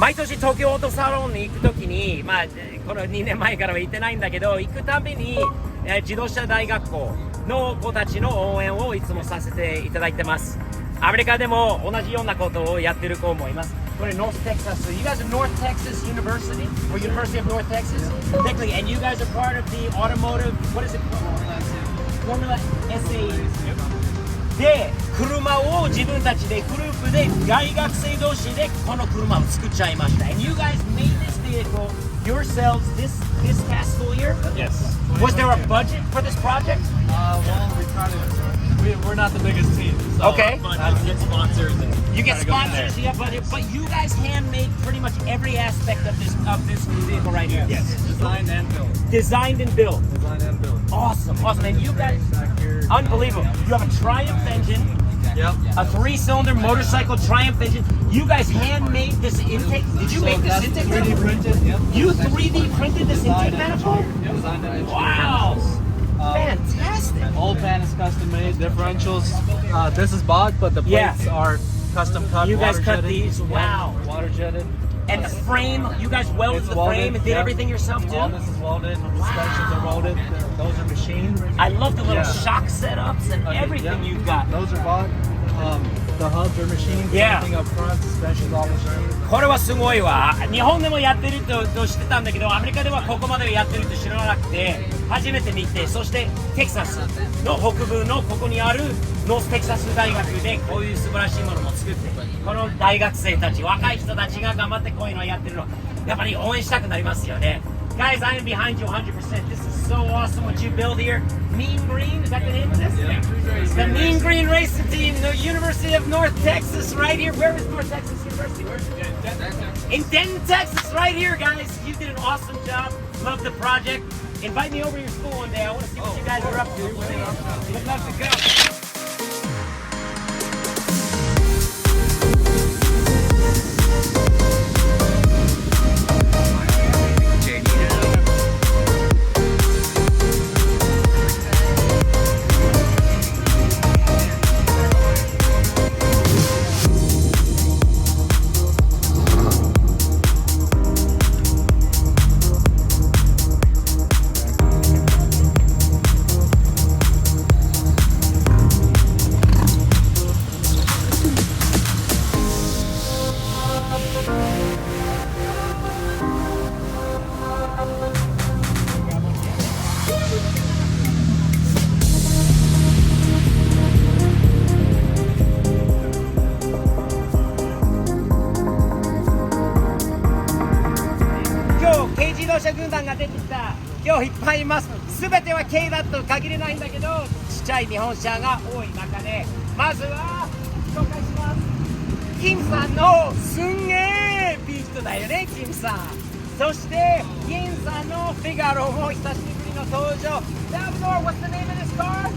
毎年東京オートサロンに行くときに、まあ、この2年前からは行ってないんだけど、行くたびに、自動車大学校の子たちの応援をいつもさせていただいてます。アメリカでも同じようなことをやってる子もいます。これ North Texas. You guys are North Texas University or University of North Texas? Technically, and you guys are part of the automotive, what is it called? Formula SAE. で、車を自分たちでグループで大学生同士でこの車を作っちゃいました。And you guys made this vehicle yourselves this past school year? Yes. Was there a budget for this project? Well, we try to. We're not the biggest team. So Okay. You get sponsors. And You get kinda go from sponsors, there. yeah, but you guys handmade pretty much every aspect of this vehicle right here. Yes. Designed and built. Designed and built. Designed and built. Awesome. And you guys, Back here. unbelievable. You have a Triumph engine, Yep. a 3-cylinder motorcycle Triumph engine. You guys handmade this intake. Did you make this that's intake 3D manifold? printed. Yep. You 3D printed this intake manifold? Designed and engineered. Wow. Fantastic. All pan is custom made. Differentials. This is bought, but the plates are custom cut. You guys water cut jetted. these? Wow. Water jetted. And the frame, you guys welded It's the welded, frame and did yep. everything yourself too? All this is welded. Suspensions are welded. Those are machined. I love the little Yeah. shock setups and everything Yep. you've got. Those are bought. The hubs are machined. Yeah. Everything up front. Suspensions all machined. これはすごいわ。日本でもやってると知ってたんだけど、アメリカではここまでやってると知らなくて、初めて見て、そしてテキサスの北部のここにあるノーステキサス大学でこういう素晴らしいものも作って、この大学生たち、若い人たちが頑張ってこういうのをやってるの、やっぱり応援したくなりますよね。Guys, I am behind you 100%. This is so awesome what you build here. Mean Green, is that the name of this? Yeah. The Mean Green Racing Team, the University of North Texas, right here. Where is North Texas University? Where's it? In Denton, Texas, right here, guys. You did an awesome job. Love the project. Invite me over to your school one day. I want to see what you guys are up to. Would love to go.軍団が出てきた。今日いっぱいいます。すべては K だと限れないんだけど、ちっちゃい日本車が多い中で、まずは紹介します。キムさんのすんげービートだよね、キムさん。そして銀さんのフィガロも久しぶりの登場。ダブドー、what's the name of this car?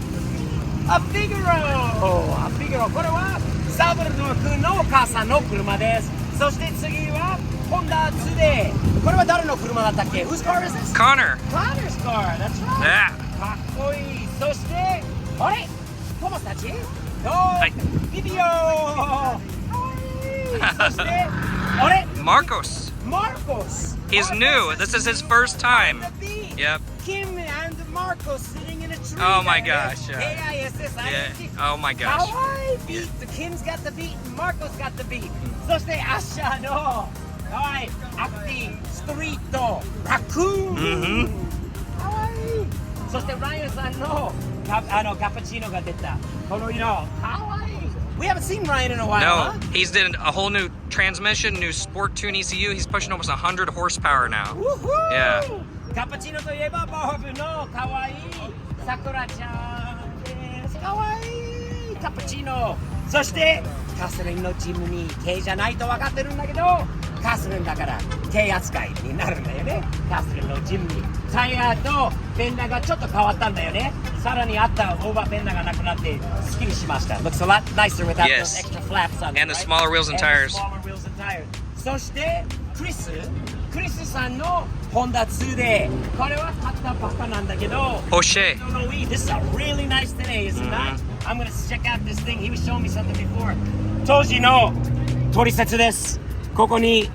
A Figaro。A Figaro。これはサブルドー君のお母さんの車です。そして次はホンダ2で、これは誰の車だったっけ？ Whose car is this? Connor's car, that's right. Yeah. かっこいい。そして、あれ？トマスたち？はい。ビビオー。そして、あれ？ Marcos. He's new. This is his first time. Yep. Kim and Marcos sitting in a tree. Oh my gosh. KISS. Oh my gosh. Kawaii beat. Kim's got the beat and Marcos got the beat. そしてアッシャーのはい、アクティストリートラクーン。かわいい。そしてライアンさんのカプチーノが出た。この色。かわいい。We haven't seen Ryan in a while. No, huh? he's did a whole new transmission, new sport tune ECU. He's pushing almost 100 horsepower now. Yeah. カプチーノといえばボブのかわいいさくらちゃんです。かわいいカプチーノ。そしてカスリンのチームに K じゃないと分かってるんだけど、カスリンだから K 扱いになるんだよね。カスリンのチームにタイヤとフェンダーがちょっと変わったんだよね。さらにあったオーバーフェンダーがなくなってスッキリしました。Looks a lot nicer without those extra flaps on it. And the smaller wheels and tires. そしてクリスさんのホンダ2で、これは買ったばっかなんだけど、Porsche. This is a really nice today, is it not? I'm gonna check out this thing. He was showing me something before. 当時の取説です。ここに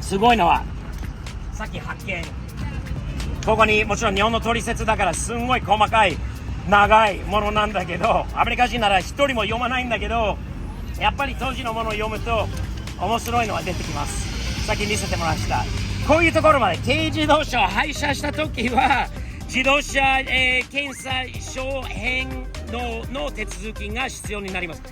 すごいのはさっき発見、ここにもちろん日本の取説だからすんごい細かい長いものなんだけど、アメリカ人なら一人も読まないんだけど、やっぱり当時のものを読むと面白いのは出てきます。さっき見せてもらいました。こういうところまで軽自動車を廃車した時は自動車、検査証返納の手続きが必要になります。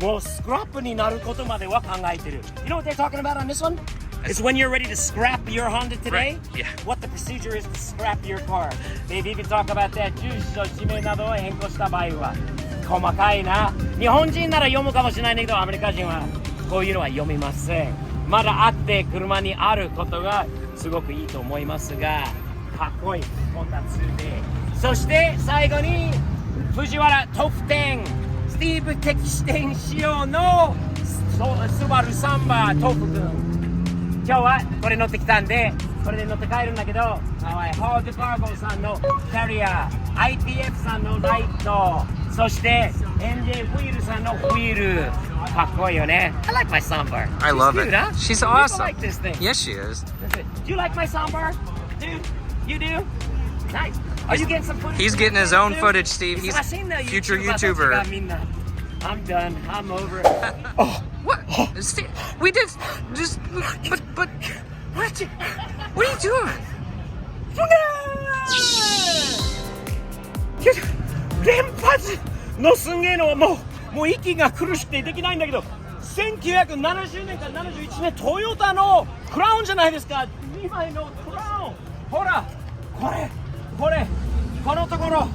もうスクラップになることまでは考えてる。You know what they're talking about on this one? It's when you're ready to scrap your Honda today. Right. Yeah. What the procedure is to scrap your car. Maybe even talk about that. 住所、地名などを変更した場合は細かいな。日本人なら読むかもしれないんだけど、アメリカ人はこういうのは読みません。まだあって車にあることがすごくいいと思いますが、かっこいいホンダ2で。そして最後に藤原トップ10スティーブ的視点仕様のスバルサンバトップ君。今日はこれ乗ってきたんで、これで乗って帰るんだけど、ホールドカーゴさんのキャリア、IPF さんのライト、そして MLJ フィールさんのフィール。かっこいいよね。I like my soundbar. I love She's it. cute, huh? She's People awesome. like this thing. Yes, she is. Do you like my soundbar? Dude, you do? Nice. Are you getting some footage? He's getting his own Dude? footage, Steve. He's future YouTuber. I'm done. I'm over. What? Steve, we did just, but, what? What are you doing? 連発のすんげえのはもう息が苦しくてできないんだけど、1970年から71年トヨタのクラウンじゃないですか。2枚のクラウン。ほら、このところ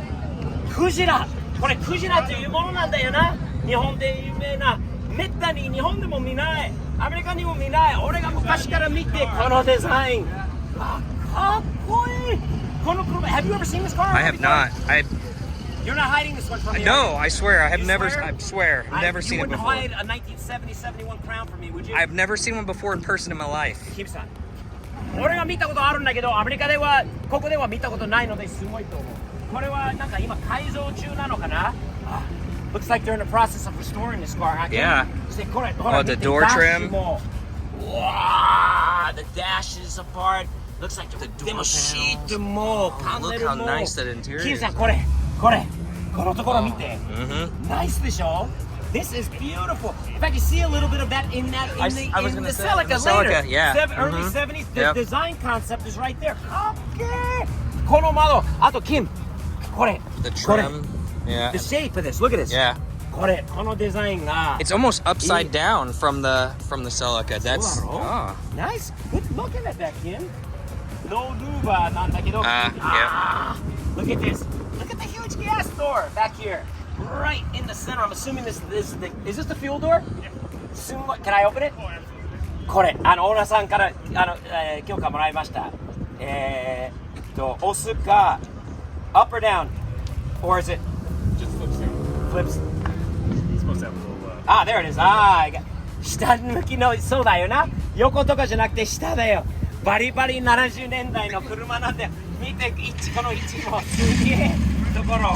クジラ。これクジラというものなんだよな。日本で有名な、めったに日本でも見ない、アメリカにも見ない、俺が昔から見てこのデザイン。かっこいい。この車、Have you ever seen this car? I have not. You're not hiding this one from me. No, I swear, I have You never. swear? I swear, I've never seen it You before. wouldn't hide a 1970-71 Crown from me, would you? I've never seen one before in person in my life. Keep on. 俺が見たことあるんだけど、アメリカではここでは見たことないのですごいと思う。これはなんか今改造中なのかな。Looks like they're in the process of restoring this car. Yeah. そしてこれ、Oh, the door trim. Wow, the dash is apart. Looks like the door. でもシートもパネルも。Look how nice that interior is. キムさんこのところ見て。ナイスでしょ。This is beautiful. In fact, you see a little bit of that in the Celica later. Yeah. Early 70s. The design concept is right there. かっけー。この窓。あとキム。これ。The trim. Yeah. The shape of this. Look at this. Yeah. このデザインが。It's almost upside down from the Celica. That's nice. Good looking at that, Kim. No Luba なんだけど。Yeah. Look at this. Look at the huge gas door back here. Right in the center. I'm assuming this is the fuel door? Yeah. Can I open it? これ、オーナーさんから許可もらいました。押すか、up or down? Or is it? Just flips down. Flips. It's supposed to have a little. There it is. 下向きの、そうだよな。横とかじゃなくて下だよ。バリバリ70年代の車なんで、見て、この位置もすげえところ。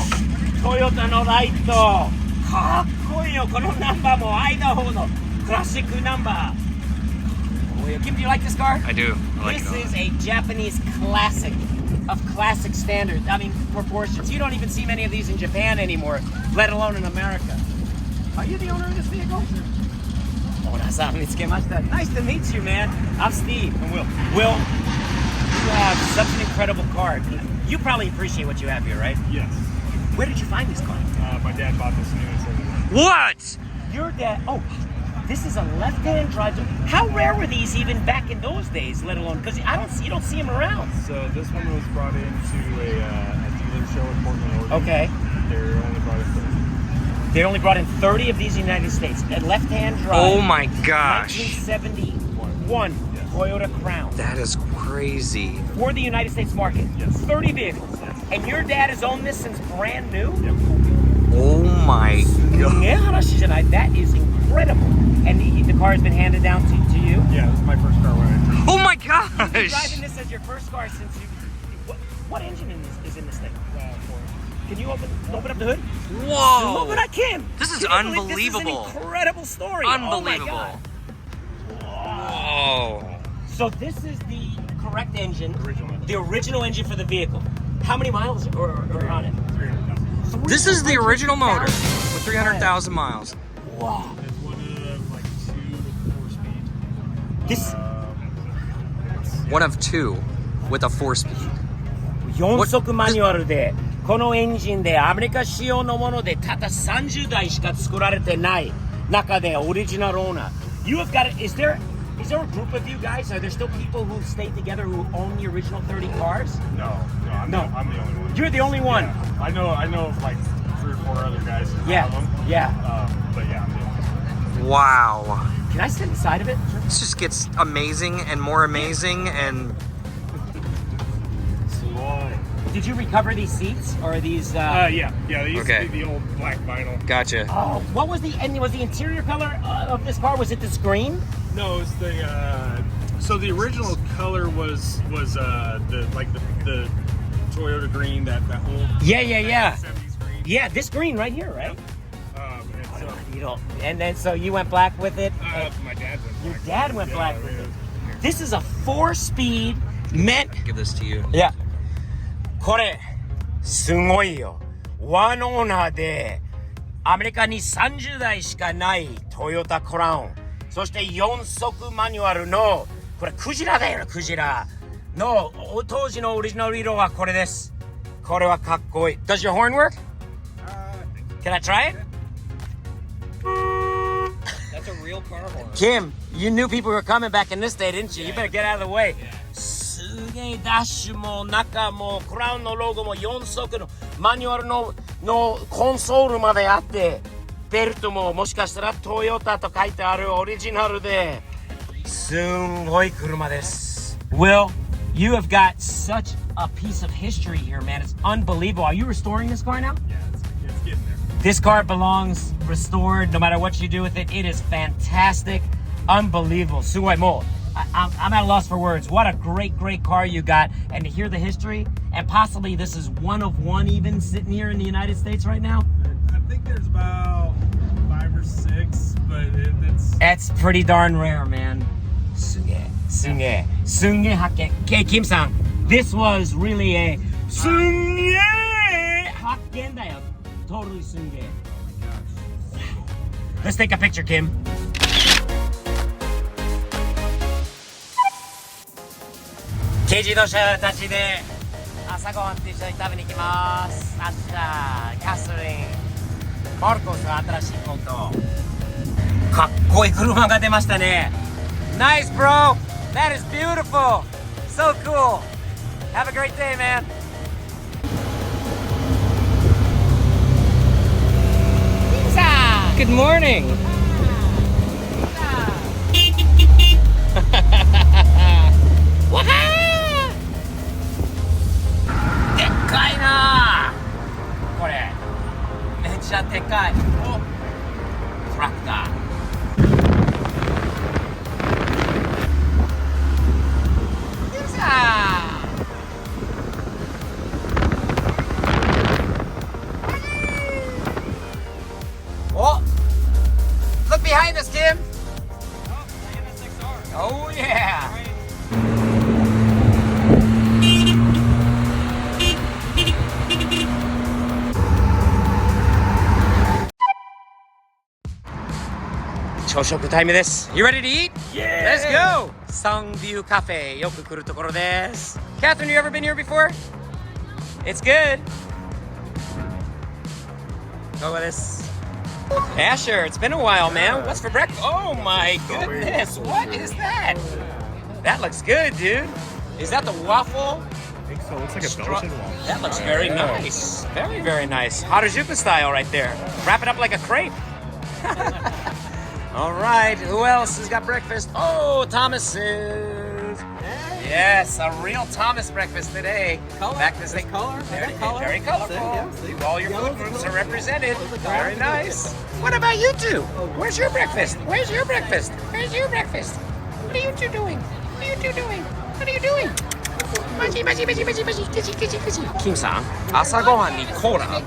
トヨタのライト。かっこいいよ。このナンバーもアイダホのクラシックナンバー。Kim, do you like this car? I do. I like This it. is a Japanese classic of classic standards. I mean, proportions. You don't even see many of these in Japan anymore, let alone in America. Are you the owner of this vehicle? Owner-san, 見つけました。Nice to meet you, man. I'm Steve. And Will. Will, you have such an incredible car. You probably appreciate what you have here, right? Yes. Where did you find this car? My dad bought this new and What? Your dad. Oh, this is a left-hand drive. How rare were these even back in those days? Let alone because you don't see them around. So this one was brought into a dealer show in Portland, Oregon. Okay. They only brought in 30 of these in the United States. A left-hand drive. Oh my gosh. 1971 Toyota Crown. That is crazy. For the United States market. Yes. 30 vehicles. Yes. And your dad has owned this since brand new? Yep. Oh my god. That is incredible. And the car has been handed down to you? Yeah, this is my first car when I Oh my You've been gosh. driving this as your first car since you... What engine is in this thing? Can you open up the hood? Whoa. Open up, Kim. This is Can you believe unbelievable. This is an incredible story. Unbelievable. Oh my God. Whoa. So this is the correct engine, Original. the original engine for the vehicle. How many miles are on it? 300,000. This is the original motor with 300,000 miles. Wow. It's one of like 2 to 4 speed. This One of two with a 4-speed. 4速マニュアルで、このエンジンでアメリカ仕様のものでたった30台しか作られてない中でオリジナルオーナー。You have got it. Is there a group of you guys? Are there still people who stay together who own the original 30 cars? No, I'm the only one. You're the only one. Yeah. I know of like 3 or 4 other guys who Yeah, have them. yeah. But yeah, I'm the only one. Wow. Can I sit inside of it? This just gets amazing and more amazing and Did you recover these seats or are these? Yeah. They used Okay. to be the old black vinyl. gotcha. Oh, what was the interior color of this car? Was it this green? No, it's the. So the original color was the Toyota green, that whole Yeah. 70s green. Yeah, this green right here, right? And so, You know, and then so you went black with it. my dad went Your black. dad went black with yeah. it. This is a 4-speed meant. Give this to you. Yeah. これすごいよ。ワンオーナーでアメリカに30台しかないトヨタクラウン。そして4速マニュアルのこれクジラだよ、クジラの当時のオリジナル色はこれです。これはかっこいい。Does your horn work? Can I try it? That's a real car horn. Kim, you knew people were coming back in this day, didn't you? You better get out of the way. すげえダッシュも中もクラウンのロゴも4速のマニュアルのコンソールまであってベルトももしかしたらトヨタと書いてあるオリジナルですんごい車です。Will, you have got such a piece of history here, man. It's unbelievable. Are you restoring this car now? Yeah, it's getting there. This car belongs restored no matter what you do with it. It is fantastic. Unbelievable. すごいもうI'm at a loss for words. What a great car you got. And to hear the history, and possibly this is one of one even sitting here in the United States right now. I think there's about 5 or 6, but it's. That's pretty darn rare, man. すげえ発見。Kim さん、this was really a すんげえ発見だよ。Totally すんげえ。Let's take a picture, Kim. 軽自動車たちで朝ごはんと一緒に食べに行きます。アッシャー、キャスリン、マルコスの新しいコート。かっこいい車が出ましたね。Nice, bro! That is beautiful! So cool! Have a great day, man! Good morning! Wahoo! でっかいなこれめっちゃでかい。おトラクター。よいしょお Look behind us, Kim! Oh yeah! 朝食タイムです。You ready to eat? Yeah! Let's go! サンビューカフェよく来るところです。Catherine, you ever been here before? It's good. ここです。Asher, it's been a while, man. What's for breakfast? Oh my goodness, what is that? That looks good, dude. Is that the waffle? I think so. It looks like a Belgian waffle. That looks very nice. Very, very nice. Harajuku style right there. Wrap it up like a crepe. All right, who else has got breakfast? Oh, Thomas is. Yes, a real Thomas breakfast today. Back to the color. Very, Color. very colorful. See? All your food groups are represented. Very nice. What about you two? Where's your breakfast? Where's your breakfast? Where's your breakfast? What are you two doing? What are you two doing? What are you doing? マジマジマジマジマジマジマジマジ。キムさん、朝ごはんにコーラ。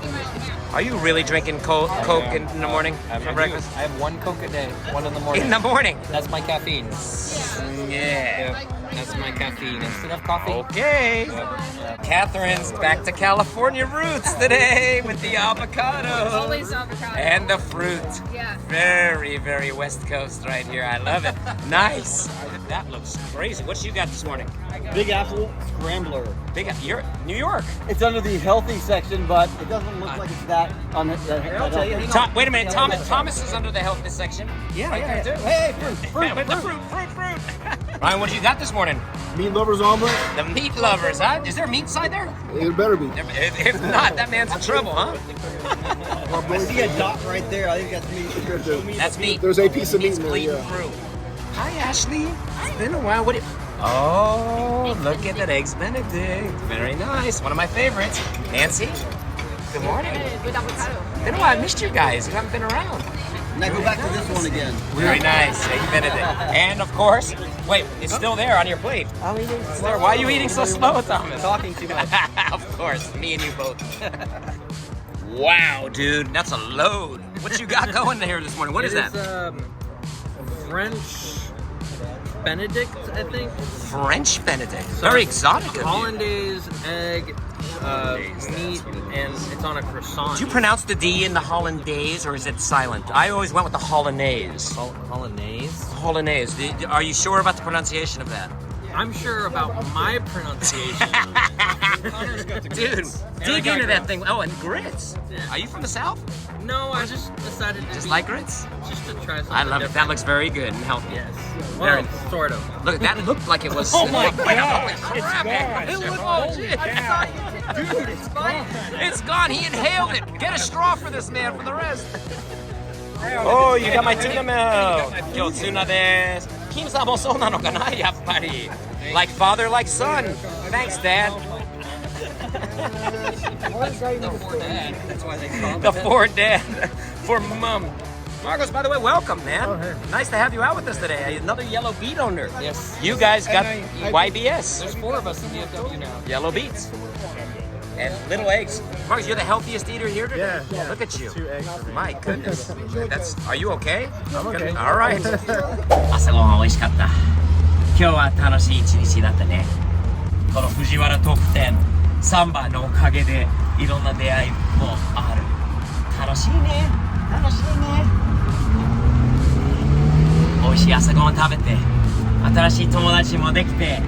Are you really drinking Coke in the morning for breakfast? I have one Coke a day, one in the morning. In the morning. That's my caffeine. Yeah. That's my caffeine instead of coffee. Okay. Catherine's back to California roots today with the avocado. Always avocado. And the fruit. Yeah. Very, very West Coast right here. I love it. Nice. That looks crazy. What you got this morning? Big Apple Scrambler. You're New York. It's under the healthy section, but it doesn't look like it's that on the healthy. Wait a minute. Thomas is under the healthy section. Yeah, Right yeah. there, too. Hey, fruit. Yeah, with the fruit. Ryan, what do you got this morning? Meat lovers omelet? The meat lovers, huh? Is there meat side there? It better be. If not, that man's in trouble, huh? I see a dot right there. I think that's meat. That's meat. There's a piece of meat Meat's in there, bleeding yeah. through. Hi, Ashley. It's been a while. Oh, look at that Eggs Benedict. Very nice. One of my favorites. Nancy, good morning. With avocado. Been a while. I missed you guys. You haven't been around. Now go back to this one again. Very nice. Eggs Benedict. And, of course, wait, it's still there on your plate. I'm eating. Why are you eating so slow, Thomas? Talking too much. Of course, me and you both. Wow, dude, that's a load. What you got going here this morning? What is that? French Benedict, I think. French Benedict. Very exotic of you. Hollandaise, egg, meat, and it's on a croissant. Do you pronounce the D in the Hollandaise or is it silent? I always went with the Hollandaise. Hollandaise? Hollandaise. Are you sure about the pronunciation of that? I'm sure about my pronunciation. Dude, dig into that thing. Oh, and grits. Are you from the South? No, I just decided to Just like grits? just to try something I love it. different. That looks very good and healthy. Yes. Very- Well, sort of. Look, that looked like it was. Oh my God. Holy crap. It's gone. Oh, shit. Dude, it's gone. It's gone. He inhaled it. Get a straw for this man for the rest. Oh, you got my tuna milk. 今日ツナです。キムさんもそうなのかな、やっぱり。Like father, like son. Thanks, Dad. The for dad. For mom. Marcos, by the way, welcome, man. Nice to have you out with us today. Another yellow beet owner. Yes. You guys got YBS. There's 4 of us in DFW now. Yellow beets. And little eggs. Marcus, you're the healthiest eater here today? Yeah. Look at you. 2 eggs. My goodness. Are you okay? I'm okay. All right. 朝ごはん美味しかった。今日は楽しい一日だったね。この藤原トップ10サンバのおかげでいろんな出会いもある。楽しいね。楽しいね。美味しい朝ごはん食べて、新しい友達もできて、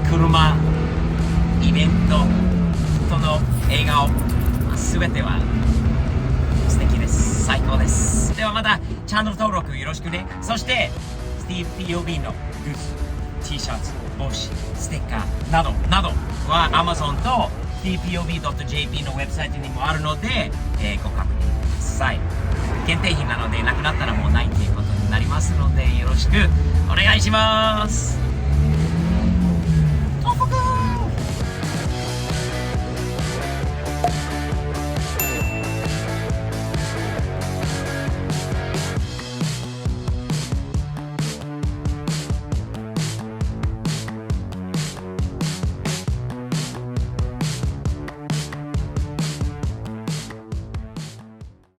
車、イベント、人の笑顔、すべては素敵です。最高です。ではまたチャンネル登録よろしくね。そしてスティーブ POV のグッズ、T シャツ、帽子、ステッカーなどなどは Amazon と stevepov.jp のウェブサイトにもあるので、ご確認ください。限定品なのでなくなったらもうないということになりますのでよろしくお願いします。